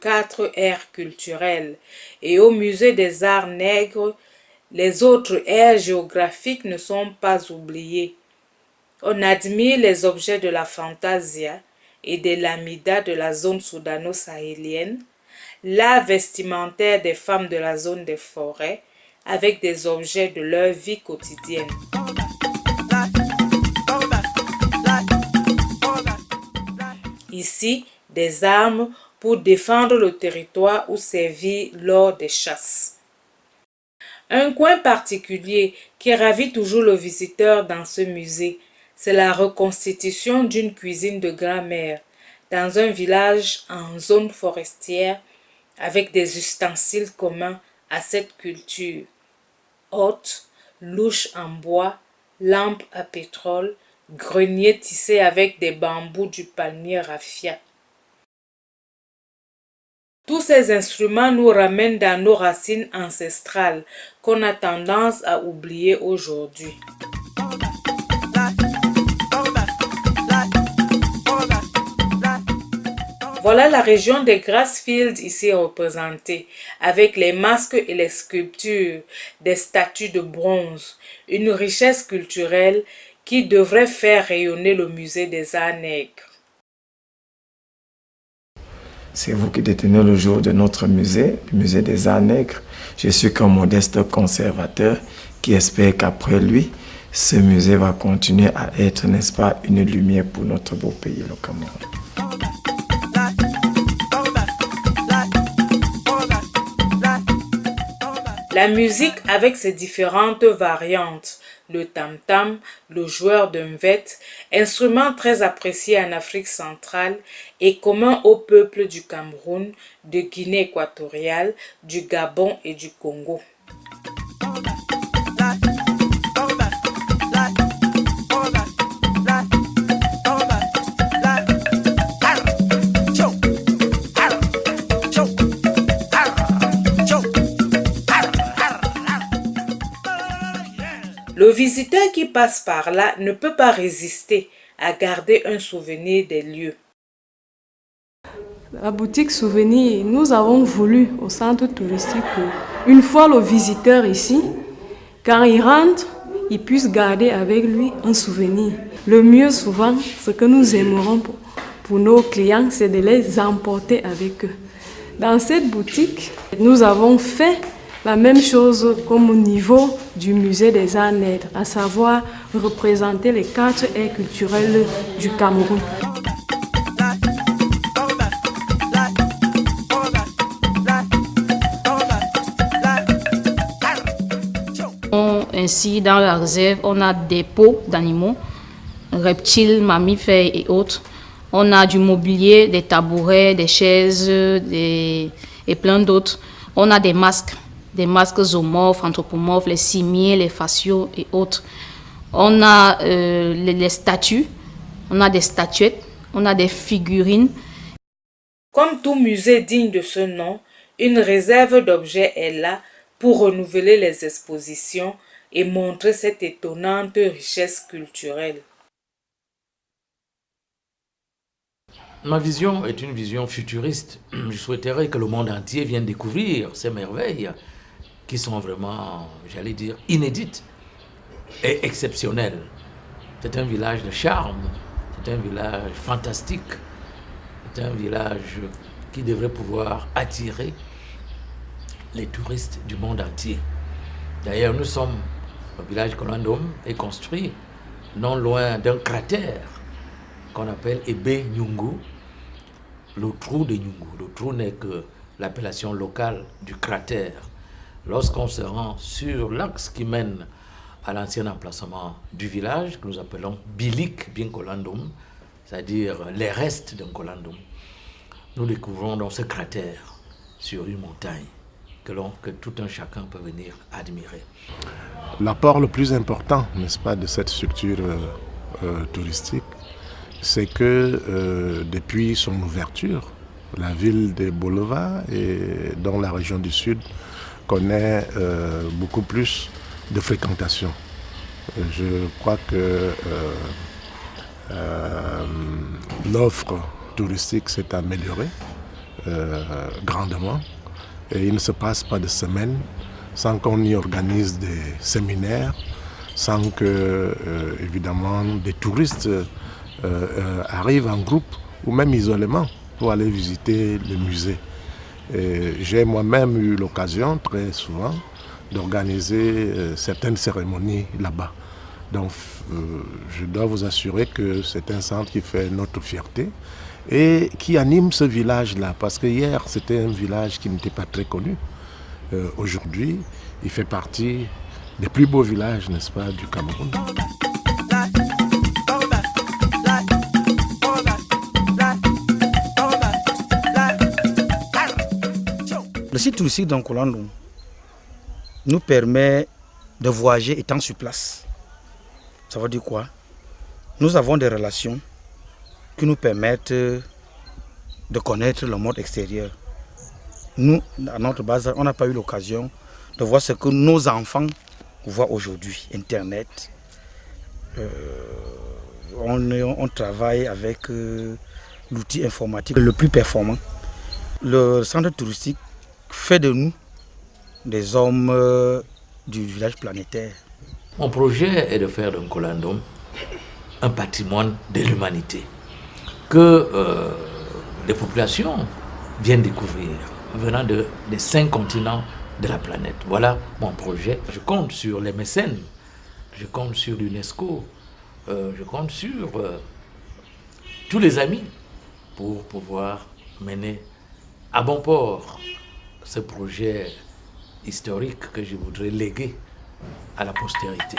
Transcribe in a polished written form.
4 aires culturelles et au musée des arts nègres, les autres aires géographiques ne sont pas oubliées. On admire les objets de la Fantasia et des lamidas de la zone soudano-sahélienne, l'art vestimentaire des femmes de la zone des forêts avec des objets de leur vie quotidienne. Ici, des armes pour défendre le territoire ou servir lors des chasses. Un coin particulier qui ravit toujours le visiteur dans ce musée, c'est la reconstitution d'une cuisine de grand-mère dans un village en zone forestière avec des ustensiles communs à cette culture. Hottes, louches en bois, lampes à pétrole, grenier tissé avec des bambous du palmier raffia. Tous ces instruments nous ramènent dans nos racines ancestrales qu'on a tendance à oublier aujourd'hui. Voilà la région des Grassfields ici représentée, avec les masques et les sculptures, des statues de bronze, une richesse culturelle qui devrait faire rayonner le musée des arts nègres. C'est vous qui détenez le jour de notre musée, le musée des arts nègres. Je suis qu'un modeste conservateur qui espère qu'après lui, ce musée va continuer à être, n'est-ce pas, une lumière pour notre beau pays, le Cameroun. La musique avec ses différentes variantes, le tam-tam, le joueur de mvet, instrument très apprécié en Afrique centrale et commun au peuple du Cameroun, de Guinée équatoriale, du Gabon et du Congo. Le visiteur qui passe par là ne peut pas résister à garder un souvenir des lieux. La boutique souvenir, nous avons voulu au centre touristique une fois le visiteur ici, quand il rentre, il puisse garder avec lui un souvenir. Le mieux souvent, ce que nous aimerons pour nos clients, c'est de les emporter avec eux. Dans cette boutique, nous avons fait la même chose comme au niveau du musée des arts nègres, à savoir représenter les 4 aires culturelles du Cameroun. Ainsi, dans la réserve, on a des pots d'animaux, reptiles, mammifères et autres. On a du mobilier, des tabourets, des chaises et plein d'autres. On a des masques zoomorphes, anthropomorphes, les cimiers, les faciaux et autres. On a les statues, on a des statuettes, on a des figurines. Comme tout musée digne de ce nom, une réserve d'objets est là pour renouveler les expositions et montrer cette étonnante richesse culturelle. Ma vision est une vision futuriste. Je souhaiterais que le monde entier vienne découvrir ces merveilles qui sont vraiment, j'allais dire, inédites et exceptionnelles. C'est un village de charme, c'est un village fantastique, c'est un village qui devrait pouvoir attirer les touristes du monde entier. D'ailleurs, nous sommes, le village Kolandom est construit non loin d'un cratère qu'on appelle Ebe Nyungu, le trou de Nyungu. Le trou n'est que l'appellation locale du cratère. Lorsqu'on se rend sur l'axe qui mène à l'ancien emplacement du village, que nous appelons Bilik Bien Kolandom, c'est-à-dire les restes d'un Kolandom, nous découvrons donc ce cratère sur une montagne que tout un chacun peut venir admirer. L'apport le plus important, n'est-ce pas, de cette structure touristique, c'est que depuis son ouverture, la ville de Bolova et dans la région du Sud connaît beaucoup plus de fréquentation. Je crois que l'offre touristique s'est améliorée grandement. Et il ne se passe pas de semaine sans qu'on y organise des séminaires, sans que, évidemment, des touristes arrivent en groupe ou même isolément pour aller visiter le musée. J'ai moi-même eu l'occasion, très souvent, d'organiser certaines cérémonies là-bas. Donc, je dois vous assurer que c'est un centre qui fait notre fierté et qui anime ce village-là. Parce que hier, c'était un village qui n'était pas très connu. Aujourd'hui, il fait partie des plus beaux villages, n'est-ce pas, du Cameroun. Le site touristique d'Nkolandou nous permet de voyager étant sur place. Ça veut dire quoi? Nous avons des relations qui nous permettent de connaître le monde extérieur. Nous, à notre base, on n'a pas eu l'occasion de voir ce que nos enfants voient aujourd'hui. Internet. On travaille avec l'outil informatique le plus performant. Le centre touristique fait de nous des hommes du village planétaire. Mon projet est de faire d'Nkolandou un patrimoine de l'humanité que les populations viennent découvrir, venant des 5 continents de la planète. Voilà mon projet. Je compte sur les mécènes, je compte sur l'UNESCO, je compte sur tous les amis pour pouvoir mener à bon port ce projet historique que je voudrais léguer à la postérité.